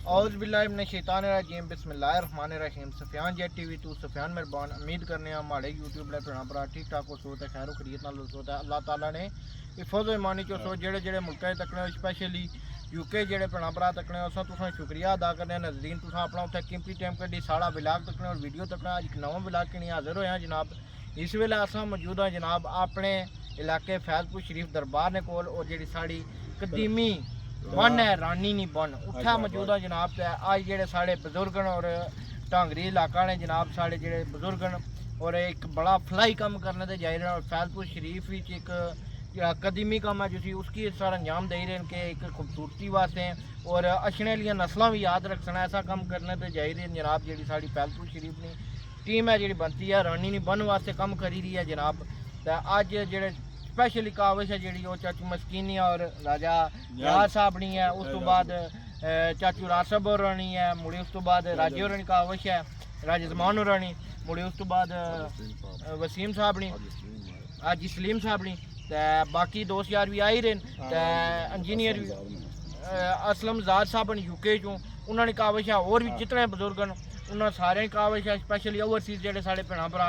औज़ बिल्लाहि मिनश शैतानिर रजीम बिस्मिल्लाहिर्रहमानिर्रहीम। Sufyan jet TV to Sufyan मेहरबान। उम्मीद करने हमारे यूट्यूब ने भैन भरा ठीक ठाक सोच है खैर खरीत नाल सोच है। अल्लाह ताला ने हिफाज़त ईमानी चो सो जेड़े जेड़े मुल्कें तकने स्पैशली यूके जेड़े भैन भरा तकने अस तुसें शुक्रिया अदा करने नज़रीन तुसें अपना उत्थे कीमती टाइम कड्ढी साढ़ा विलाग तकने और वीडियो तकना। अज एक नवा विलाग कनी हाजिर होए हैं जनाब। इस वेले अस मौजूद हाँ जनाब अपने इलाके फैजपुर शरीफ दरबार ने कोल और जी साड़ी कदीमी बन है रानी नी बन उत्थे मौजूद है जनाब। अज जेड़े साढ़े बजुर्ग और ढांगरी इलाका ने जनाब साढ़े जेड़े बजुर्ग और एक बड़ा फलाई कम करने ते जाई रहे हैं और फैजपुर शरीफ एक कदीमी कम है जिसी उसकी इस सारा अंजाम दे रहे हैं कि एक खूबसूरती वास्ते और अछने लिया नस्लों भी याद रखना ऐसा कम करने ते जाई रहे हैं जनाब। जी साड़ी फैजपुर शरीफ नी टीम है जी बनती है रानी नी बन वास्ते कम करी रही है जनाब। तो अज जेड़े स्पैशली काविश है जी चाचू मस्कीनी और राजा राज साहबनी है। उस तो बाद चाचू रासब होरानी है मुड़ी। उस तो बाद राजे होरानी काविश है राजे जमान होरानी मुड़ी। उस तो बाद वसीम साहबनी अज सलीम साहबनी। तो बाकी दोस्त यार भी आई रहे तो इंजीनियर भी असलम जार साहब यूके चों उन्होंने काविश है और भी जितने बुजुर्ग उन्होंने सारे काविश है स्पैशली ओवरसीज जेडे साढ़े भैन भरा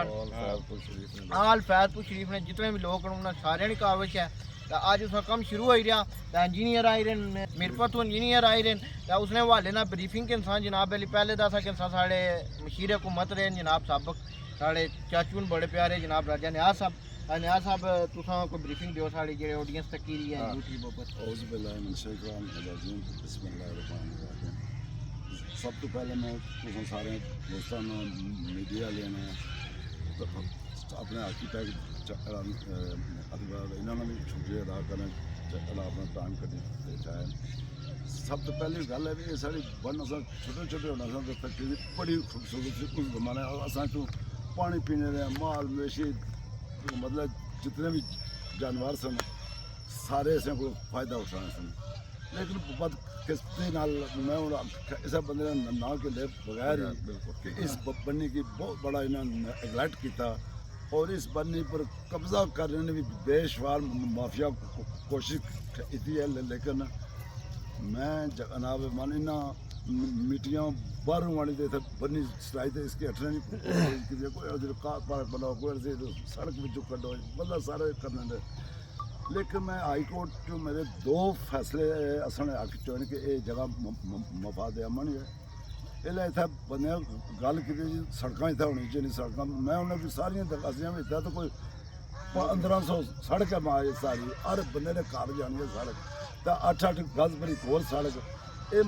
आल फैजपुर शरीफ ने जितने भी लोग उन्होंने सारे काविश है। तो अज उसका कम शुरू हो रहा तो इंजीनियर आई रहे मिरपत तो इंजीनियर आई रहे तो उसने हवाले ना ब्रीफिंग के इंसान जनाब पहले दसा कि इंसान साढ़े मशीर हुकूमत रहे जनाब सबक साढ़े चाचू बड़े प्यारे जनाब राजा न्याज साहब। न्याज साहब तुसा कोई ब्रीफिंग दियो साड़ी जेडे ऑडियंस तक की रही है यूट्यूब पर। सब तो पहले मैं तुम सारे दोस्तों मीडिया वाले ने अपने आर्कीटैक्ट इन्होंने भी शुक्रिया अदा करना अपना टाइम कड्ढी चाहे। सब तो पहली गल है भी साड़ी बन अस छोटे छोटे होना फैक्ट्री बड़ी खूबसूरत सी उस जमाने असा चू पानी पीने दे माल मवेशी मतलब जितने भी जानवर सन सारे असें को फायदा उठाने सन। लेकिन बद किस्ती नाल मैं इस बंदे ने ना के ले बगैर कि इस बन्नी की बहुत बड़ा इन्होंने नेगलेक्ट किया और इस बन्नी पर कब्जा करने ने भी बेशुमार माफिया कोशिश की है। लेकिन मैं जनाब मन इन्ना मिट्टियाँ बाहरों वाली दे बन्नी सलाई थे इसकी हटने कोई पार्क बनाओ कोई सड़क बिचू कटो मतलब सारे करने दे। लेकिन मैं हाई कोर्ट जो मेरे दो फैसले असने हक चुने कि ये जगह मफाद अमन है इसलिए इतना बंदे गल की सड़क इतना होनी चाहिए सड़क मैं उन्हें भी सारिया दरखास्तियां भी तो कोई 1500 सड़क है माए सारी हर बंदे ने घर जानी है सड़क तो 8-8 गज बड़ी होर सड़क ये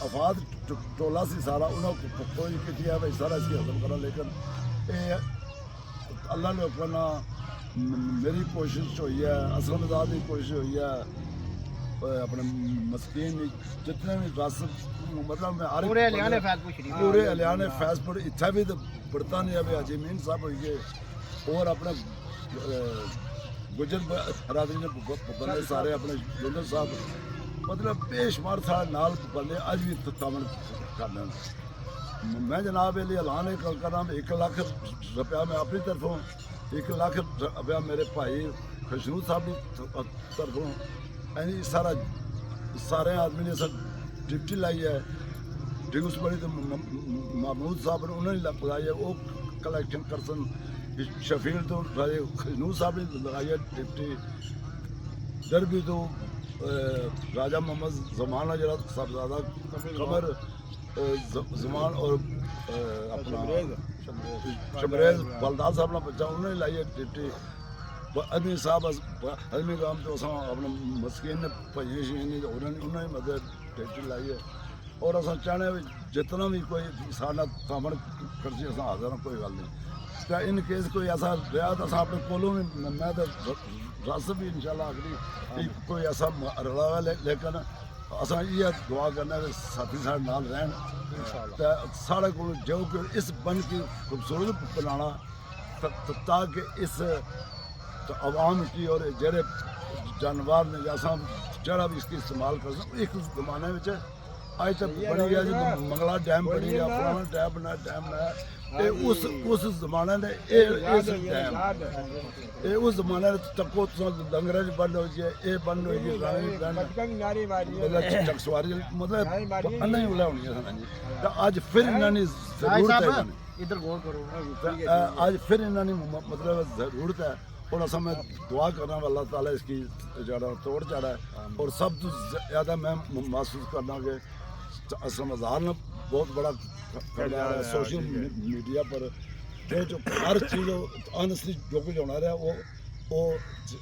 अफाद टोला से सारा उन्होंने कोई की है भाई सारा इसकी हजम करा। लेकिन ये अल्लाह ने अपना मेरी कोशिश हुई है असलम आजाद की कोशिश हुई है अपने मस्कीन जितने भी रस मतलब मैं पूरे हलियाने फैजपुर इतना भी तो बरतानिया भी अजीमीन साहब हुई है और अपने गुजर बरादरी ने बंदे सारे अपने जुलर साहब मतलब बेशुमार सारे नाल बंदे अज भी तामन करने। मैं जनाब ये ऐलान करना 1 लाख रुपया मैं अपनी तरफों 1 लाख रुपया मेरे भाई खुशनूर साहब की तरफों यानी सारा सारे आदमी ने सर डिप्टी लाई है ड्यूस बड़ी तो महमूद साहब ने उन्होंने लगाई है वो कलैक्शन कर सन शफील तो राजे खुशनूर साहब ने लगाई है डिप्टी दरबी तो राजा मोहम्मद जमान जरा साहबजादा कमर जमान और अपना शमरेज बलदार साहब ने बच्चा उन्होंने लाई है डिप्टी अदमी साहब अदमी काम तो अस अपने मस्कीन ने भाइयों शीन उन्होंने मतलब डिप्टी लाई है और अस चाहने जितना भी कोई साढ़ा तामन करसी अस हाजिर कोई गल नहीं। तो इन केस कोई ऐसा रहा तो अस अपने कोलों भी मैं तो रस भी इंशाल्लाह आखरी कोई ऐसा रला है लेकिन अस ये दुआ करना साथी साढ़े नाल रहन तो साढ़े को जो कि इस बन की खूबसूरत बनाना ताकि इस तो आवाम की और जेड़े जानवर ने जैसा जरा भी इसकी इस्तेमाल कर सकते एक जमाने में अज तक बनी गया जी मंगला डैम बनी गया पुराना डैम बनाया उस जमाने ने उस जमाने चक्को डंगरे च बंद हो जाए ये बंद हो गई मतलब चकसवारी मतलब अन्ना ही बुला होनी है तो आज फिर इन्होंने जरूरत है इधर गौर करो आज फिर इन्होंने मतलब जरूरत है और असा मैं दुआ करना अल्लाह ताला इसकी जड़ा तोड़ चढ़ा है और सब तो ज़्यादा मैं महसूस करना कि असलम अज़हार ने बहुत बड़ा करना है सोशल मीडिया पर जो हर चीज़ ऑनेस्टली जो कुछ होना रहा वो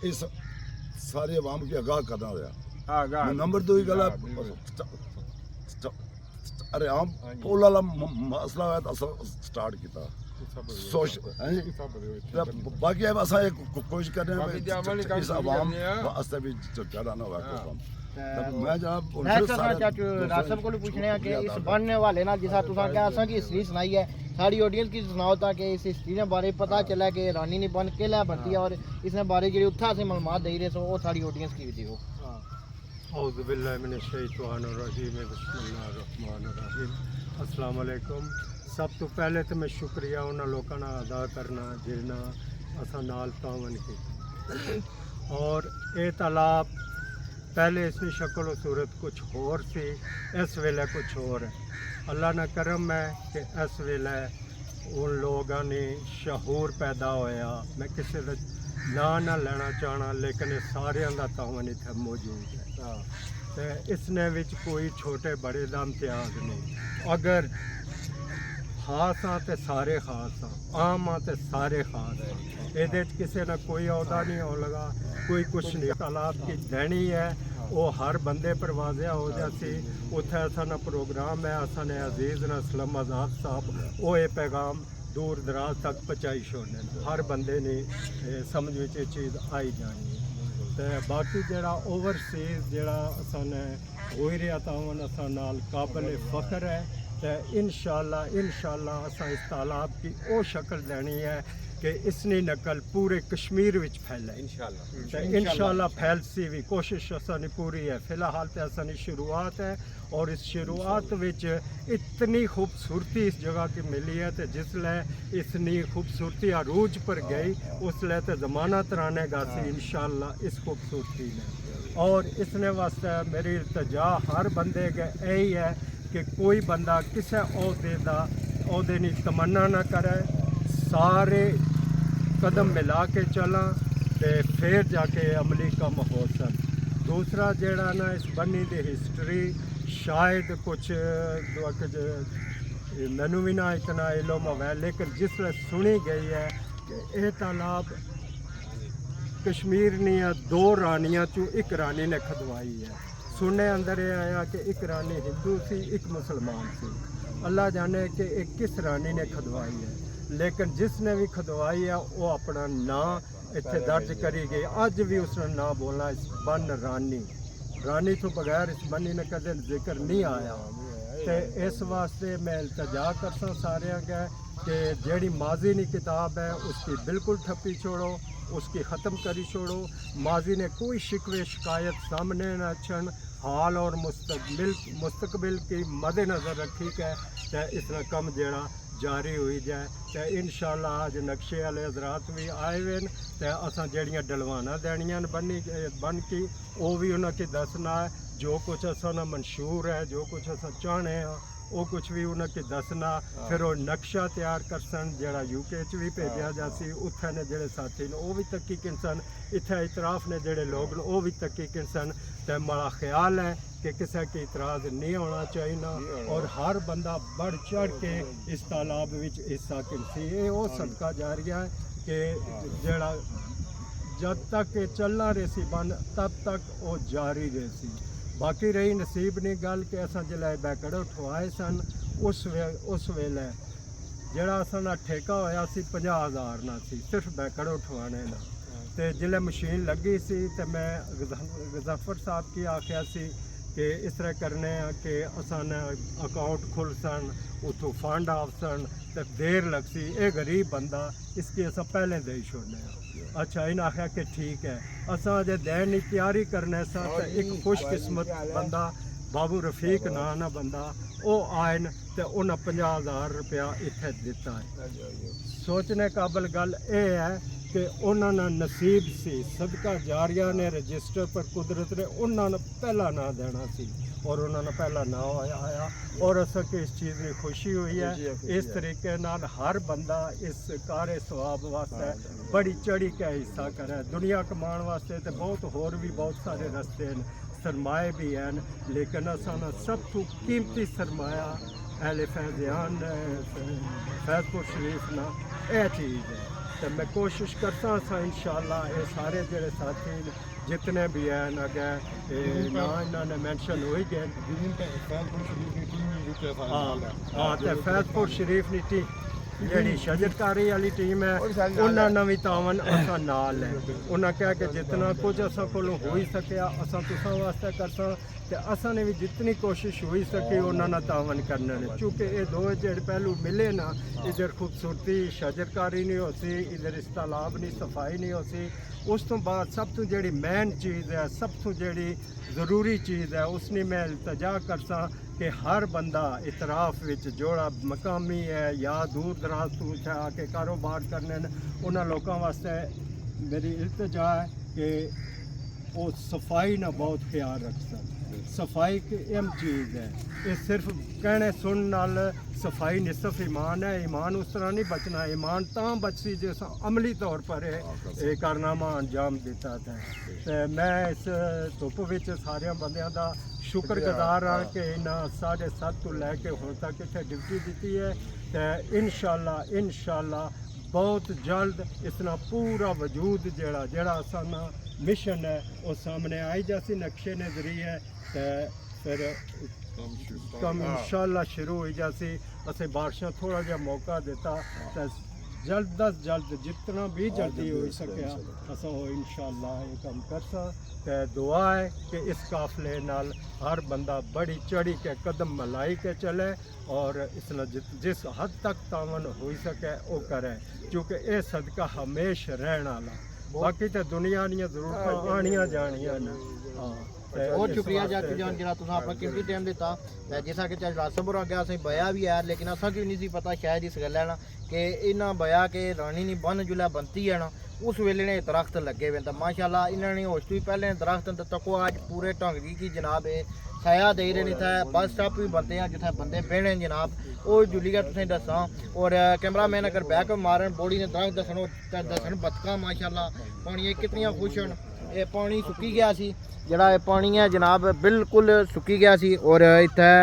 इस सारी आवाम की आगाह करना रहा नंबर 2 गल अरे हम पुल वाला मसला है तो स्टार्ट किया बाकी अब असा कोशिश कर रहे हैं इस आवाम वास्ते भी चढ़ा ना हुआ मैं जनाब रासब को पूछने कि इस बनने वाले ना जिसा तुसा क्या असा की हिस्ट्री सुनाई है सारी ऑडियंस की सुनाओ ताकि इस हिस्ट्री ने बारे पता चला कि रानी ने बन के ला बनती है और इसने बारे जी उत्था से मालूमात दे रहे सो वो सारी ऑडियंस की देखो औज़ु बिल्लाहि मिनश शैतानिर रजीम बिस्मिल्लाहिर रहमानिर रहीम अस्सलाम वालेकुम सब तो पहले तो मैं शुक्रिया उन्होंने लोगों का अदा करना जिन्हें असा नाल तावन की और ये तालाब पहले इसकी शक्ल और सूरत कुछ होर सी इस वेले कुछ होर है अल्लाह ने करम है कि इस वेले उन लोगों ने शहूर पैदा होया मैं किसी का ना ना लेना चाहना लेकिन सारे का तावन इतने मौजूद है तो इसने विच कोई छोटे बड़े का इम्तियाज नहीं अगर खास हाँ तो सारे खास हाँ आम हाँ तो सारे खास हाँ ये किसी ने कोई अहदा नहीं हो लगा कोई कुछ नहीं तालाब की दैनी है वो हर बंदे पर वाजिया हो जाती उत्थे असा प्रोग्राम है असा ने अजीज़ ने असलम आज़ाद साहब वो ये पैगाम दूर दराज तक पहुँचाई छोड़ने हर बंदे ने समझ में ये चीज़ आई जानी तो बाकी जरा ओवरसीज़ जरा असा ने हो ही रहा तावन असा नाल काबिल फ़ख्र है तो इंशाअल्लाह असा इस तालाब की वो शक्ल देनी है कि इसकी नकल पूरे कश्मीर विच फैले इंशाअल्लाह फैल सी भी कोशिश असानी पूरी है फिलहाल तो असानी शुरुआत है और इस शुरुआत विच इतनी खूबसूरती इस जगह की मिली है तो जिसले इतनी खूबसूरती अरूज पर गई उसले तो ज़माना तराने गासी इंशाअल्लाह इस खूबसूरती ने और इसने वास्ते मेरी इल्तजा हर बंदे के यही है कि कोई बंदा किसी अहदे की तमन्ना ना करे सारे कदम मिला के चला तो फिर जाके अमली कम हो सन दूसरा जड़ा ना इस बन्नी की हिस्टरी शायद कुछ मैनू भी ना इतना इलम है लेकिन जिसले सुनी गई है कि यह तालाब कश्मीर निया 2 रानियां चो एक रानी ने खदवाई है सुनने अंदर ये आया कि एक रानी हिंदू सी एक मुसलमान सी अल्लाह जाने कि एक किस रानी ने खदवाई है लेकिन जिसने भी खदवाई है वो अपना नाम इतने दर्ज करी गई अज भी उसने नाम बोला इस बन रानी तो बगैर इस बनी ने कदे जिक्र नहीं आया तो इस वास्ते मैं इल्तजा करसा सारे अगे कि जेड़ी माजी की किताब है उसकी बिल्कुल ठप्पी छोड़ो उसकी ख़त्म करी छोड़ो माजी ने कोई शिकवे शिकायत सामने न अचन हाल और मुस्तकबिल की मद्देनज़र रखी के इसका कम जड़ा जारी हुई जाए तो इंशाअल्लाह आज नक्शे वाले हजरात भी आए हुए हैं तो असा जड़ियाँ डलवाना देनियां बन की वो भी उन्होंने दसना है जो कुछ असा मंशूर है जो कुछ असा चाहने हैं वो कुछ भी उन्होंने दसना फिर वो नक्शा तैयार कर सन जरा यूके च भी भेजा जासी उत्थे ने जेडे साथी ने वो भी तकी किनसन इत्थे इतराफ ने जेडे लोग वो भी तकी किनसन तो मेरा ख्याल है कि किसी की इतराज़ नहीं होना चाहिए और हर बंदा बढ़ चढ़ के इस तालाब विच हिस्सा किनसी ये वो सदका जारिया है कि जड़ा जब तक चलना रही बन तब तक वो जारी रही बाकी रही नसीब नहीं गल कि असा जिले बैकड़ उठवाए सन उस वेले जड़ा असा ठेका होया सी 50,000 ना सी सिर्फ बैकड़ उठवाने ना तो जिले मशीन लगी सी तो मैं गजाफर साहब की आख्या सी कि इस तरह करने कि असान अकाउंट खुल सन उतो फंड आव सन तो देर लग सी ये गरीब बंदा इसकी असा पहले दे छोड़ने अच्छा इन्हें आख्या कि ठीक है असा अजे दैन की तैयारी करने सा तो एक खुशकिस्मत बंदा ਬਾਬੂ ਰਫੀਕ ਨਾਂ ਨਾ ਬੰਦਾ, ਉਹ ਆਇਨ ਤੇ ਉਹਨਾਂ 50,000 ਰੁਪਇਆ ਇੱਥੇ ਦਿੱਤਾ ਹੈ। ਸੋਚਣੇ ਕਾਬਲ ਗੱਲ ਇਹ ਹੈ ਕਿ ਉਹਨਾਂ ਦਾ ਨਸੀਬ ਸੀ, ਸਦਕਾ ਜਾਰੀਆ ਨੇ ਰਜਿਸਟਰ ਪਰ ਕੁਦਰਤ ਨੇ ਉਹਨਾਂ ਨੂੰ ਪਹਿਲਾ ਨਾਂ ਦੇਣਾ ਸੀ ਔਰ ਉਹਨਾਂ ਨੂੰ ਪਹਿਲਾ ਨਾਂ ਆਇਆ ਔਰ ਅਸਾਂ ਕਿ ਇਸ ਚੀਜ਼ ਦੀ ਖੁਸ਼ੀ ਹੋਈ ਹੈ। ਇਸ ਤਰੀਕੇ ਨਾਲ ਹਰ ਬੰਦਾ ਇਸ ਕਾਰੇ ਸਵਾਬ ਵਾਸਤੇ ਬੜੀ ਚੜੀ ਕੇ ਹਿੱਸਾ ਕਰੇ। ਦੁਨੀਆ ਕਮਾਉਣ ਵਾਸਤੇ ਤੇ ਬਹੁਤ ਵੀ ਬਹੁਤ ਸਾਰੇ ਰਸਤੇ ਨੇ, ਸਰਮਾਏ ਵੀ ਹਨ, ਲੇਕਿਨ ਅਸਾਂ ਦਾ ਸਭ ਤੋਂ ਕੀਮਤੀ ਸਰਮਾਇਆ ਅਹਿਲੇ ਫੈਜ਼ਾਨ फैजपुर शरीफ ना यह चीज़ है। तो मैं कोशिश करता सा इंशाअल्लाह ये सारे जेड़े साथी जितने भी हैं अगे ना इन्होंने मैंशन हो ही गए। हाँ तो फैजपुर शरीफ की टीम ਜਿਹੜੀ ਸ਼ਜਰਕਾਰੀ ਵਾਲੀ ਟੀਮ ਹੈ ਉਹਨਾਂ ਨਾਲ ਵੀ ਤਾਵਨ ਅਸਾਂ ਨਾਲ ਹੈ। ਉਹਨਾਂ ਕਿਹਾ ਕਿ ਜਿਤਨਾ ਕੁਝ ਅਸਾਂ ਕੋਲੋਂ ਹੋ ਹੀ ਸਕਿਆ ਅਸਾਂ ਤੁਸਾਂ ਵਾਸਤੇ ਕਰਸਾਂ ਤੇ ਅਸਾਂ ਨੇ ਵੀ ਜਿਤਨੀ ਕੋਸ਼ਿਸ਼ ਹੋਈ ਸਕੀ ਉਹਨਾਂ ਨਾਲ ਤਾਵਨ ਕਰਨਾ ਨੇ। ਕਿਉਂਕਿ ਇਹ ਦੋ ਜਿਹੜੇ ਪਹਿਲੂ ਮਿਲੇ ਨਾ, ਇਧਰ ਖੂਬਸੂਰਤੀ ਸ਼ਜਰਕਾਰੀ ਨਹੀਂ ਹੋ ਸੀ, ਇਧਰ ਇਸ ਤਾਲਾਬ ਨਹੀਂ ਸਫਾਈ ਨਹੀਂ ਹੋ ਸੀ। ਉਸ ਤੋਂ ਬਾਅਦ ਸਭ ਤੋਂ ਜਿਹੜੀ ਮੇਨ ਚੀਜ਼ ਹੈ, ਸਭ ਤੋਂ ਜਿਹੜੀ ਜ਼ਰੂਰੀ ਚੀਜ਼ ਹੈ, ਉਸ ਨੇ ਮੈਂ ਇਲਤਜਾ ਕਰਸਾਂ कि हर बंदा इतराफ़ विच जोड़ा मकामी है या दूर दराज तो आके कारोबार करने उन्होंने लोगों वास्ते मेरी इल्तजा है कि वो सफाई ना बहुत ख्याल रख सकते। सफाई की अहम चीज़ है, ये सिर्फ कहने सुन नाल सफाई निसफ ईमान है। ईमान उस तरह नहीं बचना, ईमान तां बचसी जिस अमली तौर पर ये कारनामा अंजाम दिता था। तो मैं इस धुप विच सारे बंदियां दा शुक्रगुजार हाँ कि इन्हें 7:30 तो लैके हुण तक इत्थे ड्यूटी दी है। तो इंशाअल्लाह बहुत जल्द इसना पूरा वजूद जेड़ा असाना मिशन है वो सामने आई जासी नक्शे ने जरिए। तो फिर कम इंशाअल्लाह शुरू हो जासी। असें बारिशां थोड़ा जिहा मौका दिता तो जल्द अज जल्द जितना भी जल्दी हो सके असां वो इंशाअल्लाह ये काम करसा। तो दुआ है कि इस काफले नाल हर बंदा बड़ी चढ़ी के कदम मलाई के चले और इसना जिस हद तक तावन हो सके वो करे, क्योंकि ये सदका हमेशा रहने वाला। बाकी तो दुनिया दी जरूरत आनिया जानिया ने। हाँ बहुत शुक्रिया जाकी जान जरा तुम अपना कीमती टाइम दिता। जिसा कि चल रासपुर आ गया असें बया भी है, लेकिन असा की नहीं सी पता शायद इस गल है ना कि इन्ना बया के रानी नी बन जुला बनती है ना उस वेले ने दरख्त लगे हुए। तो माशाल्लाह इन्होंने होश तो ही पहले दरख्त तको आज पूरे ढंग की जनाब है छाया दे रहे इतने बस स्टॉप भी बनते हैं जिथे बंदे बहने जनाब वो जुलिया तुसें दसा। और कैमरा मैन अगर बैक मारन बॉडी ने दरख्त दसन बतका माशाल्लाह पानी कितनियां खुश हैं। ये पानी सुक्की गया सी, जड़ा ये पानी है जनाब बिल्कुल सुक्की गया सी और इत्थे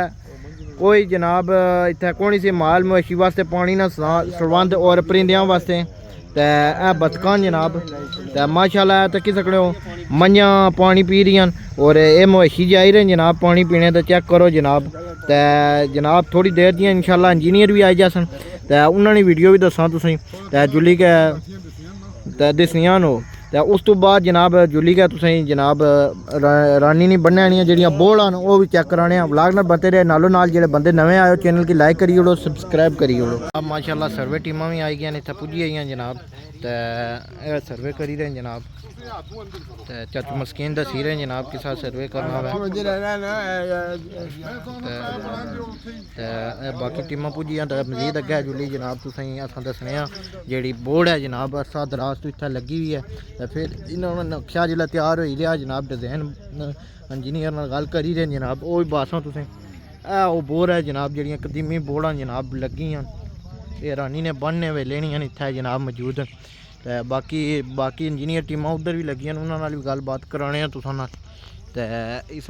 कोई जनाब इत्थे कोई सी माल मवेशी वास्ते पानी ना सरबंध और परिंदियां वास्ते। तो यह बतकां जनाब तो माशाल्लाह तकी सकते हो मंझां पानी पी रही और ये मवेशी जाई रहे जनाब पानी पीने। तो चेक करो जनाब। तो जनाब थोड़ी देर दियां इंशाल्लाह इंजीनियर भी आई जासन तो उन्होंने वीडियो भी दसा तुसीं तो जुली के दसियां नो। तो उस तो बाद जनाब जुली के तुसें जनाब रानी नहीं बनने आनियां जेहड़ियां बोड़ा न वो भी चेक कराने व्लॉग में बनते रहे। नालों नाल जेहड़े बंदे नवे आए चैनल की लाइक करी ओड़ो सब्सक्राइब करी ओड़ो। अब माशाल्लाह सर्वे टीमां भी आई गई इत्थे पुजी आई जनाब। तो सर्वे करी रहे जनाब। तो चाचू मस्कीन दसी रहे जनाब किस सर्वे करना है। तो बाकी टीमां पुजियां तो मजीद अगे जुली जनाब तुसें असां दसने जेहड़ी बोर्ड है जनाब अरसा दराज तो इत्थे लगी हुई है। तो फिर इन्होंने नक्शा जिला तैयार हो लिया जनाब डिजाइन इंजीनियर नाल गल करी रहे जनाब वो भी बासां तुसें वो बोर है जनाब जड़ियां कदीमी बोर्डां जनाब लगियां ये रानी ने बनने वे लेनियां इत्थे जनाब मौजूद। तो बाकी इंजीनियर टीमां उधर भी लगियां उन्हां नाल भी गलबात कराने तुसां नाल। तो इस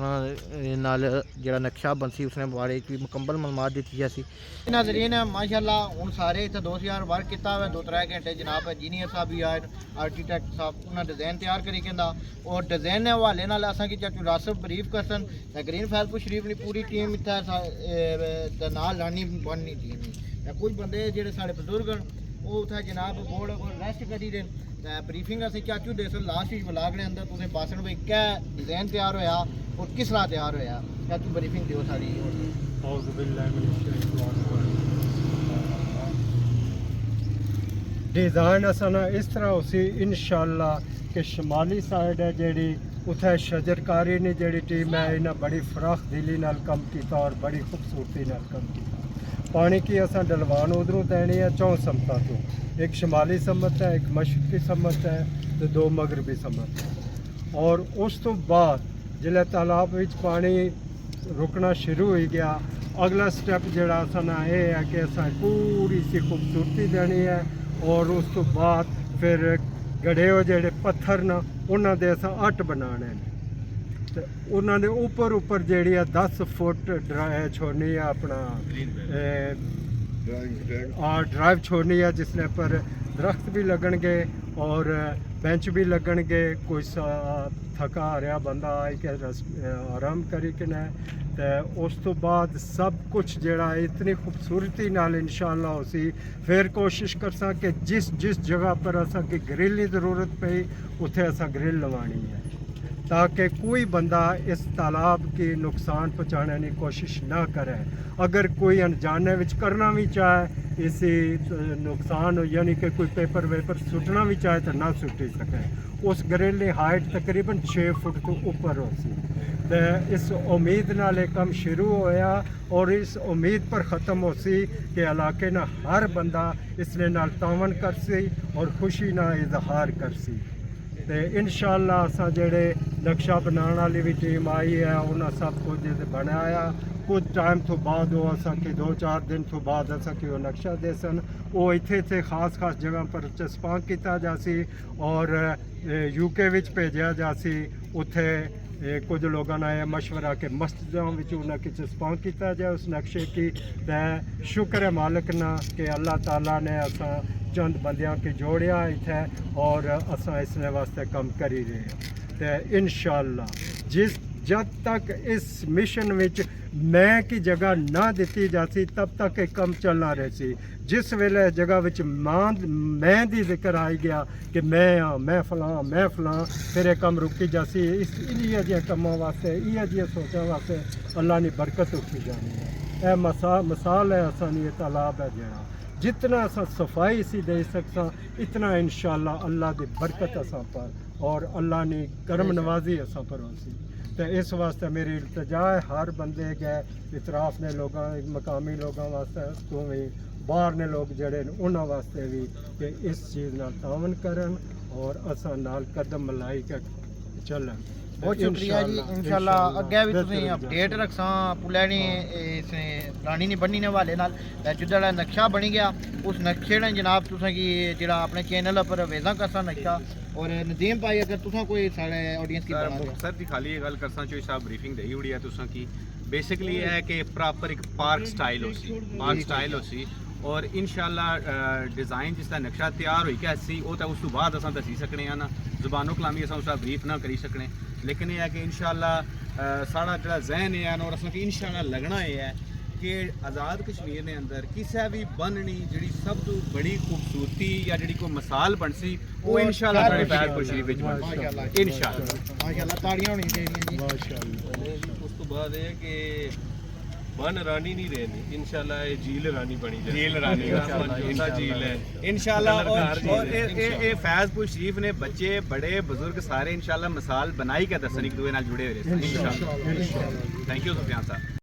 नाल जेड़ा नक्शा बनसी उसने बारे भी मुकम्मल मालूमात दी जासी। नाज़रीन माशाल्लाह हुण सारे इत्थे 2000 वर्क किया हुआ 2-3 घंटे जनाब इंजीनियर साहब भी आए आर्कीटैक्ट साहब उन्हें डिज़ाइन तैयार करी कहता और डिज़ाइन के हवाले नाल असां की चाचू रासफ ब्रीफ करसन। ग्रीन फैजपुर शरीफ की पूरी टीम इत्थे नाल रानी बननी टीम कुछ बंदे जेहड़े साढ़े बुजुर्ग वो उत्थे जनाब बोर्ड को रेस्ट करी रहे। तो ब्रीफिंग असें चाचू दे लास्ट व्लॉग ने अंदर तुसें बासन भाई क्या डिज़ाइन तैयार होया और किस तरह तैयार होया चाचू ब्रीफिंग दियो सारी। डिज़ाइन असां इस तरह उसी इंशाअल्लाह कि शुमाली साइड है जेड़ी ਉੱਥੇ ਸ਼ਜਰਕਾਰੀ ਨੇ ਜਿਹੜੀ ਟੀਮ ਹੈ ਇਹਨਾਂ ਬੜੀ ਫਰਾਖ ਦਿਲੀ ਨਾਲ ਕੰਮ ਕੀਤਾ ਔਰ ਬੜੀ ਖੂਬਸੂਰਤੀ ਨਾਲ ਕੰਮ ਕੀਤਾ। पानी की असा डलवान उधरों देनी है 4 समतां तो, एक शुमाली समत है, एक मशरकी समत है तो 2 मगरबी समत है। और उस तो बाद जिले तालाब विच पानी रुकना शुरू हो गया, अगला स्टेप जड़ा असा ये है कि असा पूरी सी खूबसूरती देनी है। और उस तो बाद फिर गड़े जेड़े पत्थर ना उन्हां दे असा अट बनाने हैं ते उन्हां दे उपर जेड़ी है 10 फुट छोड़नी है अपना ड्राइव छोड़नी है, जिसने पर दरख्त भी लगणगे और बेंच भी लगणगे। कोई थका हारिया बंदा आई के आराम करी कि न ते उस तो बाद सब कुछ जेड़ा इतनी खूबसूरती नाल इंशाअल्लाह होसी। फिर कोशिश करसा कि जिस जगह पर असा की ग्रिल की ज़रूरत पई उत्थे असा ग्रिल लवानी है, ताकि कोई बंदा इस तालाब की नुकसान पहुँचाने की कोशिश ना करे। अगर कोई अनजाने विच करना भी चाहे इसी नुकसान यानी कि कोई पेपर वेपर सुटना भी चाहे तो ना सुटी सके। उस ग्रिल की हाइट तकरीबन 6 फुट तो ऊपर हो सी। तो इस उम्मीद नाल ये काम शुरू होया और इस उम्मीद पर ख़त्म हो सी कि इलाके ना हर बंदा इसने नाल तावन कर सी और खुशी ना इजहार कर सी। तो इंशाअल्लाह असा जेड़े नक्शा बनाने वाली भी टीम आई है उन्हें सब कुछ बनाया। कुछ टाइम तो बाद वो असा कि 2-4 दिन तो बाद असा कि वो नक्शा दे सन, वो इत्थे खास जगह पर चस्पा किया जासी और यूके विच भेजा जासी। उत्थे कुछ लोगों ने यह मशवरा कि मस्जिदों में उन्हें चस्पा किया जाए उस नक्शे की। तो शुक्र है मालिक ना कि अल्लाह ताला ने असा चंद बंदियां के जोड़िया इत्थे और असा इसने वास्ते काम करी रहे हैं। तो इंशाअल्लाह जब तक इस मिशन विच मैं की जगह ना दी जाती तब तक एक काम चलना रही। जिस वेले जगह विच मैं दी जिक्र आई गया कि मैं फलां फिर एक काम रुकी जासी। इस जिहे कामों वास्ते इह जिहे सोचों वास्ते अल्लाह ने बरकत उठी जानी है। यह मिसाल है असानी ये तालाब है जरा जितना असा सफाई सी दे सकता इतना इंशाअल्लाह अल्लाह की बरकत असा पर और अल्लाह ने करम नवाजी असा पर होसी। तो इस वास्ते मेरी इल्तजा है हर बंदे के इतराफ ने लोगों मकामी लोगों वास्ते तो भी बाहर ने लोग जड़े उन्होंने वास्ते भी कि इस चीज़ नाल तावन करन और असा नाल कदम मिलाई के चलन। बहुत शुक्रिया जी। इंशाअल्लाह अगे भी तुसीं अपडेट रखसा पुलैनी इस पुरानी नहीं बनने वाले नाल जिहड़ा नक्शा बनी गया उस नक्शे ने जनाब तुसें कि जेह्ड़ा अपने चैनल पर वेजा करसा नक्शा। और नदीम भाई अगर तुसें कोई साढ़े ऑडियंस की सर जी खाली ये गल करसा चोई साहब ब्रीफिंग देई उड़ी है तुसें की बेसिकली है कि प्रॉपर एक पार्क स्टाइल हो सी और इंशाअल्लाह डिज़ाइन जिसका नक्शा तैयार होई के सी वो तो उस तो बाद असां दसी सकने ना ज़ुबानों कलामी असां उसका ब्रीफ ना करी सकने। लेकिन यह है कि इंशाअल्लाह साड़ा जो जहन है और असा कि इंशाअल्लाह लगना है कि आज़ाद कश्मीर ने अंदर किसी भी बननी जी सब तो बड़ी खूबसूरती या जी कोई मिसाल बन सी वो इंशाअल्लाह साढ़े फैज़पुर शरीफ विच बन सी इंशाअल्लाह ताड़ियां होनी चाहिए माशाअल्लाह। उस तो बाद है कि बन रानी नहीं रहनी इंशाअल्लाह ये झील रानी बनी जाए। झील रानी छोटा झील है इंशाअल्लाह। और ये फैज़पुर शरीफ ने बच्चे बड़े बुजुर्ग सारे इंशाअल्लाह मिसाल बनाई के दसन एक दूसरे नाल जुड़े हुए इंशाअल्लाह। थैंक यू सुफियान साहब।